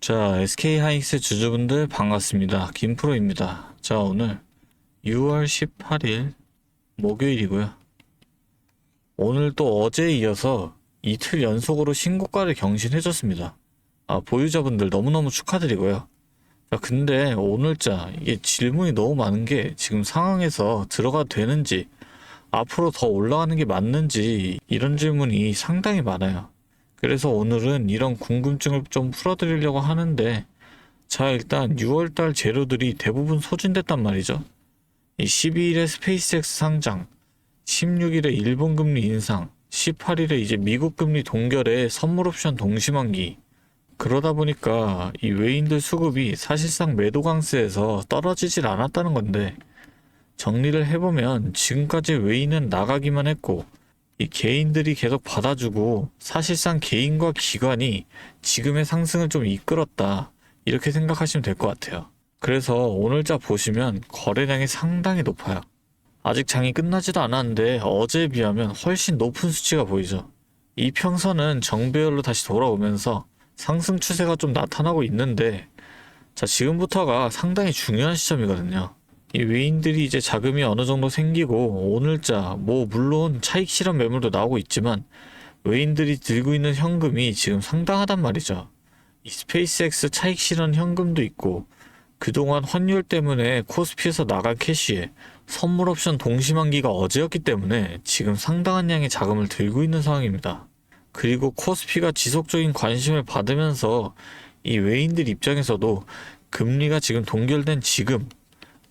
자, SK하이닉스 주주분들 반갑습니다. 김프로입니다. 자, 오늘 6월 18일 목요일이고요. 오늘 또 어제에 이어서 이틀 연속으로 신고가를 경신해줬습니다. 보유자분들 너무너무 축하드리고요. 자, 근데 오늘자 이게 질문이 너무 많은 게 지금 상황에서 들어가도 되는지, 앞으로 더 올라가는 게 맞는지, 이런 질문이 상당히 많아요. 그래서 오늘은 이런 궁금증을 좀 풀어드리려고 하는데, 자, 일단 6월달 재료들이 대부분 소진됐단 말이죠. 이 12일에 스페이스X 상장, 16일에 일본 금리 인상, 18일에 이제 미국 금리 동결에 선물 옵션 동시만기. 그러다 보니까 이 외인들 수급이 사실상 매도 강세에서 떨어지질 않았다는 건데, 정리를 해보면 지금까지 외인은 나가기만 했고, 이 개인들이 계속 받아주고 사실상 개인과 기관이 지금의 상승을 좀 이끌었다, 이렇게 생각하시면 될 것 같아요. 그래서 오늘자 보시면 거래량이 상당히 높아요. 아직 장이 끝나지도 않았는데 어제에 비하면 훨씬 높은 수치가 보이죠. 이 평선은 정배열로 다시 돌아오면서 상승 추세가 좀 나타나고 있는데, 자, 지금부터가 상당히 중요한 시점이거든요. 이 외인들이 이제 자금이 어느 정도 생기고 오늘자 물론 차익 실현 매물도 나오고 있지만 외인들이 들고 있는 현금이 지금 상당하단 말이죠. 이 스페이스X 차익 실현 현금도 있고, 그동안 환율 때문에 코스피에서 나간 캐시에 선물 옵션 동시만기가 어제였기 때문에 지금 상당한 양의 자금을 들고 있는 상황입니다. 그리고 코스피가 지속적인 관심을 받으면서 이 외인들 입장에서도 금리가 지금 동결된 지금,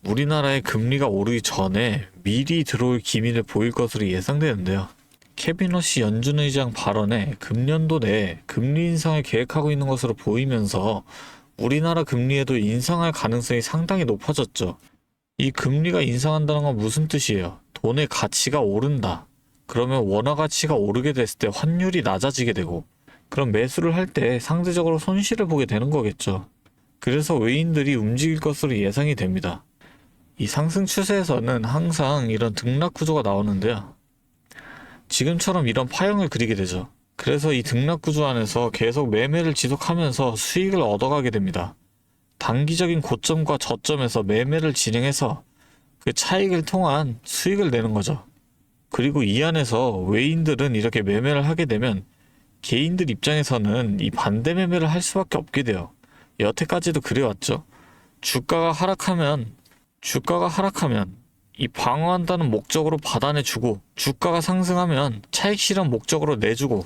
우리나라의 금리가 오르기 전에 미리 들어올 기미를 보일 것으로 예상되는데요. 케빈 러시 연준 의장 발언에 금년도 내에 금리 인상을 계획하고 있는 것으로 보이면서 우리나라 금리에도 인상할 가능성이 상당히 높아졌죠. 이 금리가 인상한다는 건 무슨 뜻이에요? 돈의 가치가 오른다. 그러면 원화 가치가 오르게 됐을 때 환율이 낮아지게 되고, 그럼 매수를 할 때 상대적으로 손실을 보게 되는 거겠죠. 그래서 외인들이 움직일 것으로 예상이 됩니다. 이 상승 추세에서는 항상 이런 등락 구조가 나오는데요. 지금처럼 이런 파형을 그리게 되죠. 그래서 이 등락 구조 안에서 계속 매매를 지속하면서 수익을 얻어가게 됩니다. 단기적인 고점과 저점에서 매매를 진행해서 그 차익을 통한 수익을 내는 거죠. 그리고 이 안에서 외인들은 이렇게 매매를 하게 되면 개인들 입장에서는 이 반대 매매를 할 수밖에 없게 돼요. 여태까지도 그래왔죠. 주가가 하락하면 이 방어한다는 목적으로 받아내주고, 주가가 상승하면 차익 실현 목적으로 내주고,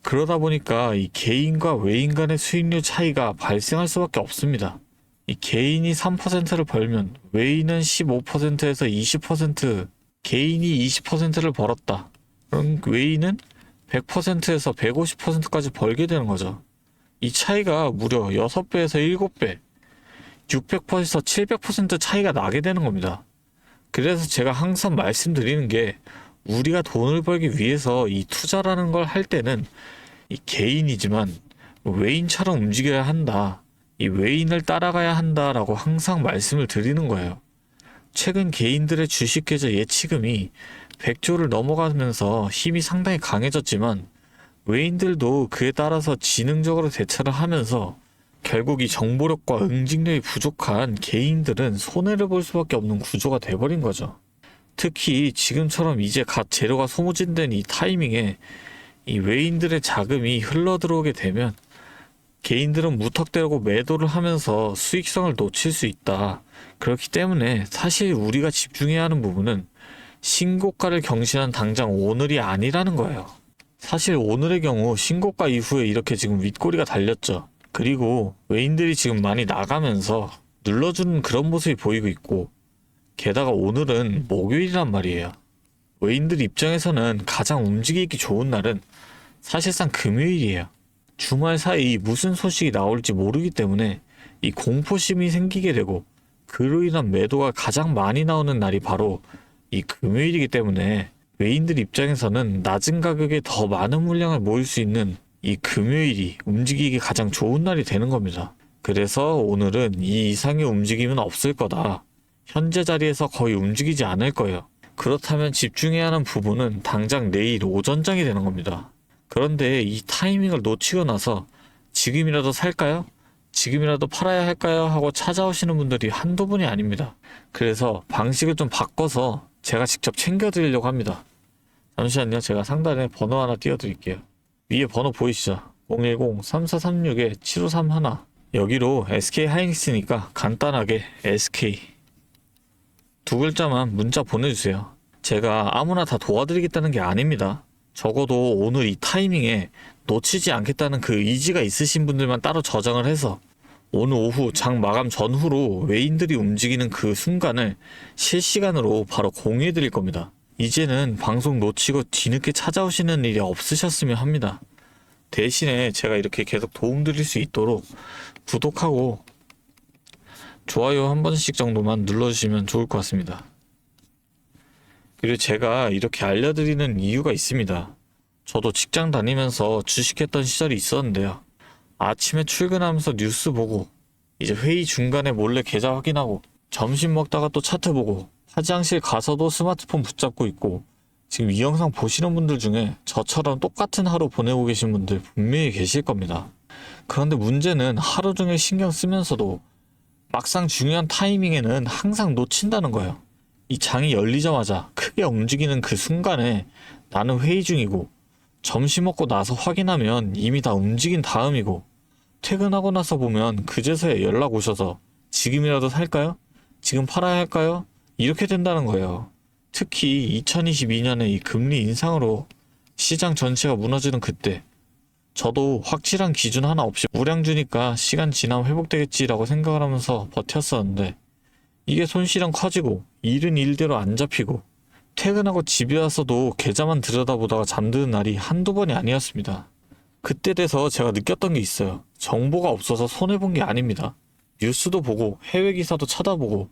그러다 보니까 이 개인과 외인 간의 수익률 차이가 발생할 수밖에 없습니다. 이 개인이 3%를 벌면 외인은 15%에서 20%, 개인이 20%를 벌었다. 그럼 외인은 100%에서 150%까지 벌게 되는 거죠. 이 차이가 무려 6배에서 7배, 600%에서 700% 차이가 나게 되는 겁니다. 그래서 제가 항상 말씀드리는 게, 우리가 돈을 벌기 위해서 이 투자라는 걸 할 때는 이 개인이지만 외인처럼 움직여야 한다, 이 외인을 따라가야 한다라고 항상 말씀을 드리는 거예요. 최근 개인들의 주식 계좌 예치금이 100조를 넘어가면서 힘이 상당히 강해졌지만, 외인들도 그에 따라서 지능적으로 대처를 하면서 결국 이 정보력과 응징력이 부족한 개인들은 손해를 볼 수밖에 없는 구조가 돼버린 거죠. 특히 지금처럼 이제 갓 재료가 소모진된 이 타이밍에 이 외인들의 자금이 흘러들어오게 되면 개인들은 무턱대고 매도를 하면서 수익성을 놓칠 수 있다. 그렇기 때문에 사실 우리가 집중해야 하는 부분은 신고가를 경신한 당장 오늘이 아니라는 거예요. 사실 오늘의 경우 신고가 이후에 이렇게 지금 윗꼬리가 달렸죠. 그리고 외인들이 지금 많이 나가면서 눌러주는 그런 모습이 보이고 있고, 게다가 오늘은 목요일이란 말이에요. 외인들 입장에서는 가장 움직이기 좋은 날은 사실상 금요일이에요. 주말 사이 무슨 소식이 나올지 모르기 때문에 이 공포심이 생기게 되고, 그로 인한 매도가 가장 많이 나오는 날이 바로 이 금요일이기 때문에 외인들 입장에서는 낮은 가격에 더 많은 물량을 모을 수 있는 이 금요일이 움직이기 가장 좋은 날이 되는 겁니다. 그래서 오늘은 이 이상의 움직임은 없을 거다. 현재 자리에서 거의 움직이지 않을 거예요. 그렇다면 집중해야 하는 부분은 당장 내일 오전장이 되는 겁니다. 그런데 이 타이밍을 놓치고 나서 지금이라도 살까요? 지금이라도 팔아야 할까요? 하고 찾아오시는 분들이 한두 분이 아닙니다. 그래서 방식을 좀 바꿔서 제가 직접 챙겨드리려고 합니다. 잠시만요. 제가 상단에 번호 하나 띄워드릴게요. 위에 번호 보이시죠? 010-3436-7531. 여기로 SK 하이닉스니까 간단하게 SK 두 글자만 문자 보내주세요. 제가 아무나 다 도와드리겠다는 게 아닙니다. 적어도 오늘 이 타이밍에 놓치지 않겠다는 그 의지가 있으신 분들만 따로 저장을 해서 오늘 오후 장 마감 전후로 외인들이 움직이는 그 순간을 실시간으로 바로 공유해 드릴 겁니다. 이제는 방송 놓치고 뒤늦게 찾아오시는 일이 없으셨으면 합니다. 대신에 제가 이렇게 계속 도움드릴 수 있도록 구독하고 좋아요 한 번씩 정도만 눌러주시면 좋을 것 같습니다. 그리고 제가 이렇게 알려드리는 이유가 있습니다. 저도 직장 다니면서 주식했던 시절이 있었는데요. 아침에 출근하면서 뉴스 보고 이제 회의 중간에 몰래 계좌 확인하고 점심 먹다가 또 차트 보고 화장실 가서도 스마트폰 붙잡고 있고 지금 이 영상 보시는 분들 중에 저처럼 똑같은 하루 보내고 계신 분들 분명히 계실 겁니다. 그런데 문제는 하루 종일 신경 쓰면서도 막상 중요한 타이밍에는 항상 놓친다는 거예요. 이 장이 열리자마자 크게 움직이는 그 순간에 나는 회의 중이고 점심 먹고 나서 확인하면 이미 다 움직인 다음이고 퇴근하고 나서 보면 그제서야 연락 오셔서 지금이라도 살까요? 지금 팔아야 할까요? 이렇게 된다는 거예요. 특히 2022년에 이 금리 인상으로 시장 전체가 무너지는 그때 저도 확실한 기준 하나 없이 우량 주니까 시간 지나면 회복되겠지라고 생각을 하면서 버텼었는데 이게 손실은 커지고 일은 일대로 안 잡히고 퇴근하고 집에 와서도 계좌만 들여다보다가 잠드는 날이 한두 번이 아니었습니다. 그때 돼서 제가 느꼈던 게 있어요. 정보가 없어서 손해본 게 아닙니다. 뉴스도 보고 해외 기사도 찾아보고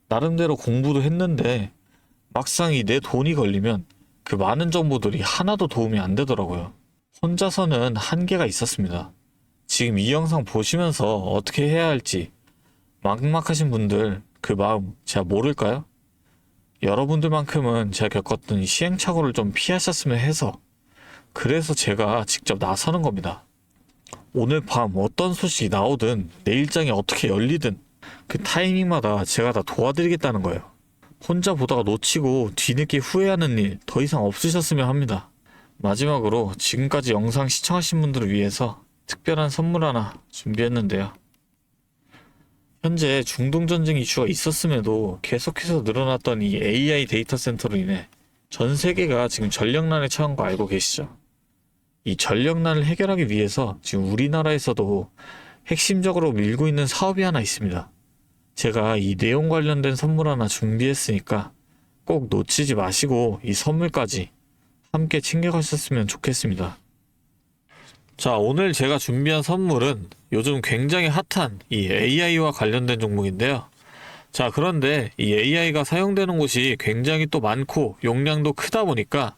나름대로 공부도 했는데 막상 이 내 돈이 걸리면 그 많은 정보들이 하나도 도움이 안 되더라고요. 혼자서는 한계가 있었습니다. 지금 이 영상 보시면서 어떻게 해야 할지 막막하신 분들 그 마음 제가 모를까요? 여러분들만큼은 제가 겪었던 이 시행착오를 좀 피하셨으면 해서 그래서 제가 직접 나서는 겁니다. 오늘 밤 어떤 소식이 나오든 내일장이 어떻게 열리든 그 타이밍마다 제가 다 도와드리겠다는 거예요. 혼자 보다가 놓치고 뒤늦게 후회하는 일 더 이상 없으셨으면 합니다. 마지막으로 지금까지 영상 시청하신 분들을 위해서 특별한 선물 하나 준비했는데요. 현재 중동전쟁 이슈가 있었음에도 계속해서 늘어났던 이 AI 데이터 센터로 인해 전 세계가 지금 전력난에 처한 거 알고 계시죠? 이 전력난을 해결하기 위해서 지금 우리나라에서도 핵심적으로 밀고 있는 사업이 하나 있습니다. 제가 이 내용 관련된 선물 하나 준비했으니까 꼭 놓치지 마시고 이 선물까지 함께 챙겨가셨으면 좋겠습니다. 자, 오늘 제가 준비한 선물은 요즘 굉장히 핫한 이 AI와 관련된 종목인데요. 자, 그런데 이 AI가 사용되는 곳이 굉장히 또 많고 용량도 크다 보니까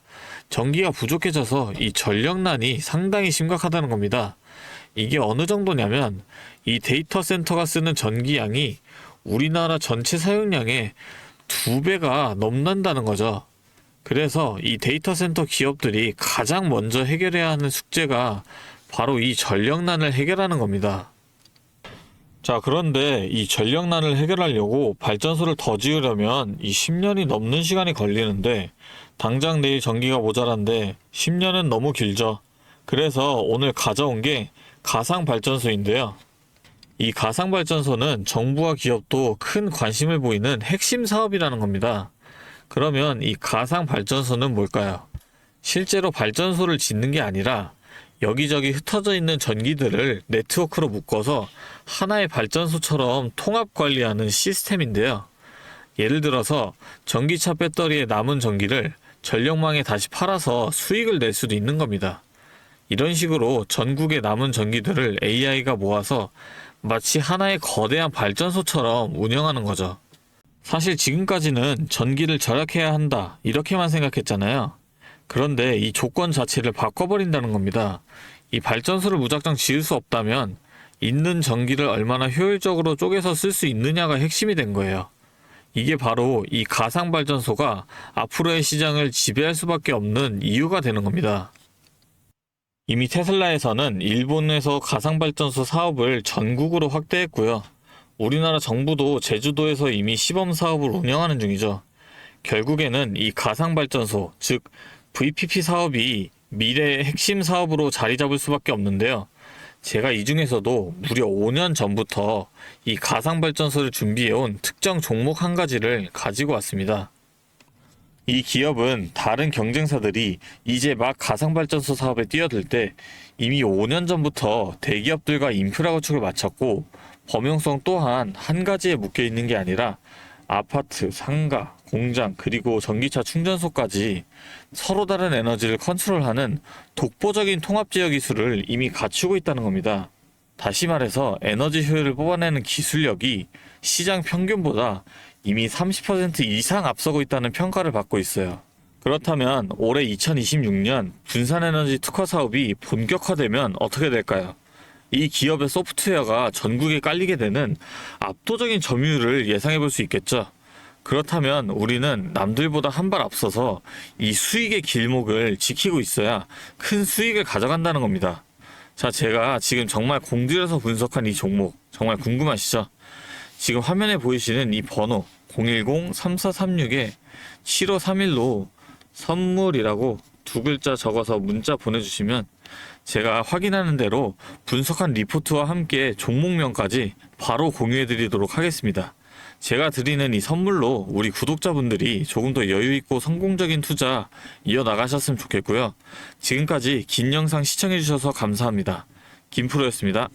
전기가 부족해져서 이 전력난이 상당히 심각하다는 겁니다. 이게 어느 정도냐면 이 데이터 센터가 쓰는 전기량이 우리나라 전체 사용량의 2배가 넘는다는 거죠. 그래서 이 데이터 센터 기업들이 가장 먼저 해결해야 하는 숙제가 바로 이 전력난을 해결하는 겁니다. 자, 그런데 이 전력난을 해결하려고 발전소를 더 지으려면 이 10년이 넘는 시간이 걸리는데 당장 내일 전기가 모자란데 10년은 너무 길죠. 그래서 오늘 가져온 게 가상발전소인데요. 이 가상발전소는 정부와 기업도 큰 관심을 보이는 핵심 사업이라는 겁니다. 그러면 이 가상발전소는 뭘까요? 실제로 발전소를 짓는 게 아니라 여기저기 흩어져 있는 전기들을 네트워크로 묶어서 하나의 발전소처럼 통합 관리하는 시스템인데요. 예를 들어서 전기차 배터리에 남은 전기를 전력망에 다시 팔아서 수익을 낼 수도 있는 겁니다. 이런 식으로 전국의 남은 전기들을 AI가 모아서 마치 하나의 거대한 발전소처럼 운영하는 거죠. 사실 지금까지는 전기를 절약해야 한다 이렇게만 생각했잖아요. 그런데 이 조건 자체를 바꿔버린다는 겁니다. 이 발전소를 무작정 지을 수 없다면 있는 전기를 얼마나 효율적으로 쪼개서 쓸 수 있느냐가 핵심이 된 거예요. 이게 바로 이 가상발전소가 앞으로의 시장을 지배할 수밖에 없는 이유가 되는 겁니다. 이미 테슬라에서는 일본에서 가상발전소 사업을 전국으로 확대했고요. 우리나라 정부도 제주도에서 이미 시범 사업을 운영하는 중이죠. 결국에는 이 가상발전소, 즉 VPP 사업이 미래의 핵심 사업으로 자리 잡을 수밖에 없는데요. 제가 이 중에서도 무려 5년 전부터 이 가상발전소를 준비해온 특정 종목 한 가지를 가지고 왔습니다. 이 기업은 다른 경쟁사들이 이제 막 가상발전소 사업에 뛰어들 때 이미 5년 전부터 대기업들과 인프라 구축을 마쳤고, 범용성 또한 한 가지에 묶여 있는 게 아니라 아파트, 상가, 공장, 그리고 전기차 충전소까지 서로 다른 에너지를 컨트롤하는 독보적인 통합제어 기술을 이미 갖추고 있다는 겁니다. 다시 말해서 에너지 효율을 뽑아내는 기술력이 시장 평균보다 이미 30% 이상 앞서고 있다는 평가를 받고 있어요. 그렇다면 올해 2026년 분산에너지 특화 사업이 본격화되면 어떻게 될까요? 이 기업의 소프트웨어가 전국에 깔리게 되는 압도적인 점유율을 예상해 볼 수 있겠죠. 그렇다면 우리는 남들보다 한 발 앞서서 이 수익의 길목을 지키고 있어야 큰 수익을 가져간다는 겁니다. 자, 제가 지금 정말 공들여서 분석한 이 종목 정말 궁금하시죠? 지금 화면에 보이시는 이 번호 010-3436-7531로 선물이라고 두 글자 적어서 문자 보내주시면 제가 확인하는 대로 분석한 리포트와 함께 종목명까지 바로 공유해드리도록 하겠습니다. 제가 드리는 이 선물로 우리 구독자분들이 조금 더 여유있고 성공적인 투자 이어나가셨으면 좋겠고요. 지금까지 긴 영상 시청해주셔서 감사합니다. 김프로였습니다.